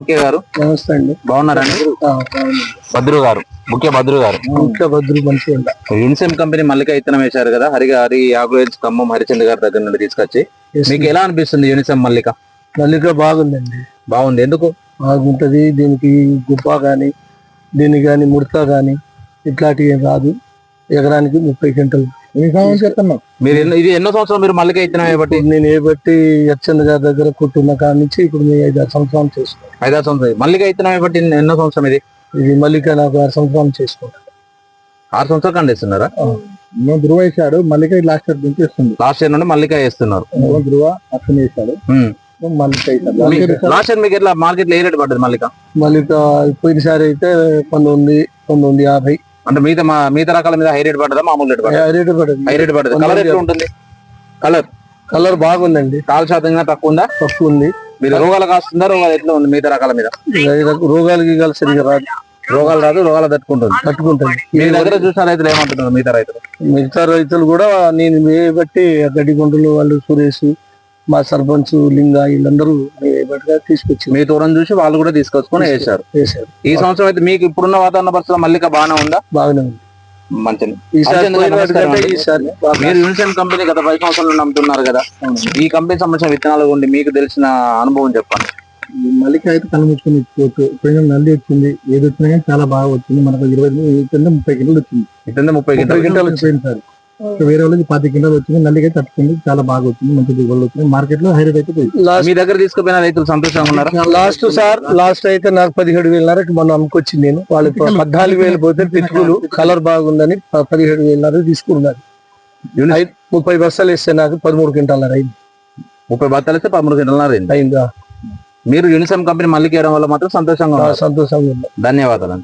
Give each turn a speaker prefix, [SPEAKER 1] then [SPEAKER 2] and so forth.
[SPEAKER 1] ముఖ్య గారు
[SPEAKER 2] నమస్తే అండి.
[SPEAKER 1] బాగున్నారండి? భద్రు గారు భద్రు గారు
[SPEAKER 2] మంచిగా
[SPEAKER 1] యూనిసెమ్ కంపెనీ మల్లిక ఇత్తనం వేశారు కదా, హరి ఆగ్రోయిల్స్ ఖమ్మం హరిచంద్ర గారి దగ్గర నుండి తీసుకొచ్చి మీకు ఎలా అనిపిస్తుంది? యూనిసెమ్ మల్లిక
[SPEAKER 2] బాగుందండి.
[SPEAKER 1] బాగుంది. ఎందుకు
[SPEAKER 2] బాగుంటది? దీనికి గుప్ప గాని దీనికి గాని ముడత గాని ఇట్లాంటివి ఏం రాదు. ఎకరానికి 30 క్వింటల్.
[SPEAKER 1] మీరు ఇది ఎన్నో సంవత్సరం మీరు మల్లిక ఇత్తనం వేయబట్టి?
[SPEAKER 2] నేను ఏబట్టి హరిచంద్ర గారి దగ్గర కుట్టున్న కాడ నుంచి ఇప్పుడు 5-6 సంవత్సరాలు చేసుకుంటాను.
[SPEAKER 1] 5-6 సంవత్సరాలు మల్లిక ఇత్తనం వేయబట్టి ఎన్నో సంవత్సరం ఇది
[SPEAKER 2] మల్లిక నాకు 6 సంవత్సరాలు చేసుకుంటాను.
[SPEAKER 1] 6 సంవత్సరాలు కండిస్తున్నారా?
[SPEAKER 2] ధృవ వేసాడు మల్లిక లాస్ట్ ఇయర్ నుంచి వేస్తుంది.
[SPEAKER 1] లాస్ట్ ఇయర్ నుండి మల్లిక వేస్తున్నారు.
[SPEAKER 2] ధృవ అట్లనే వేసాడు మల్లిక.
[SPEAKER 1] లాస్ట్ ఇయర్ మీకు ఎట్లా మార్కెట్ లో ఏ రేట్ పడ్డది మల్లిక?
[SPEAKER 2] పోయినసారి అయితే 1950.
[SPEAKER 1] అంటే మిగతా రకాల మీద హై రేట్ పడ్డదా, మామూలు రేట్ పడ్డదా? హై రేట్ పడ్డది. కలర్ ఎట్లా ఉంటుంది?
[SPEAKER 2] కలర్ బాగుందండి.
[SPEAKER 1] కాలు శాతంగా తక్కువ ఉందా?
[SPEAKER 2] తక్కువ ఉంది.
[SPEAKER 1] మీరు రోగాలు కాస్తుందా? రోగాలు ఎట్లా ఉంది మిగతా రకాల మీద?
[SPEAKER 2] రోగాలకి సరిగా రాదు.
[SPEAKER 1] రోగాలు రాదు, రోగాలు తట్టుకుంటుంది. మీ దగ్గర చూసిన రైతులు ఏమంటున్నారు? మిగతా రైతులు
[SPEAKER 2] కూడా నేను బట్టి గడ్డి గుంటలు వాళ్ళు సురేష్, మా సర్పంచ్ లింగా వీళ్ళందరూ తీసుకొచ్చి
[SPEAKER 1] మీ తోరం చూసి వాళ్ళు కూడా తీసుకొచ్చుకొని వేశారు. ఈ సంవత్సరం అయితే మీకు ఇప్పుడున్న వాతావరణ పరిస్థితుల్లో మల్లిక బాగానే ఉందా?
[SPEAKER 2] బాగానే ఉంది.
[SPEAKER 1] మంచిది. మీరు యూనిసెమ్ కంపెనీ గత 10 సంవత్సరాలు నమ్ముతున్నారు కదా, ఈ కంపెనీ సంబంధించిన విత్తనాలు ఉండి మీకు తెలిసిన అనుభవం చెప్పండి.
[SPEAKER 2] మల్లిక అయితే కనుమొచ్చుకుని ఇచ్చుకోవచ్చు. నల్లి వచ్చింది, ఏది వచ్చినా కానీ చాలా బాగా వచ్చింది. మనకు 20-30 కిలోలు వచ్చింది.
[SPEAKER 1] 30
[SPEAKER 2] క్వింటాలు వచ్చింది సార్. వేరే వాళ్ళకి 10 క్వింటాలు వచ్చింది. నల్లికి అయితే తట్టుకుంది, చాలా బాగా వచ్చింది. మంచి దిగుబడులు వచ్చింది. మార్కెట్ లో హైరేట్ అయితే పోయింది.
[SPEAKER 1] మీ దగ్గర తీసుకుపోయిన రైతులు సంతోషంగా ఉన్నారు?
[SPEAKER 2] లాస్ట్ అయితే నాకు 17,500 మనం అమ్ముకొచ్చింది. నేను వాళ్ళు 14,000 పోతే పిచ్చుకులు కలర్ బాగుందని 17,500 తీసుకున్నారు. 30 బస్తాలు వేస్తే నాకు 13 క్వింటాల అయింది.
[SPEAKER 1] 30 బస్తాలు వేస్తే 13 క్వింటాల అయిందా? మీరు యూనిసెమ్ కంపెనీ మల్లిక వేయడం వల్ల మాత్రం సంతోషంగా
[SPEAKER 2] ఉంది.
[SPEAKER 1] ధన్యవాదాలు.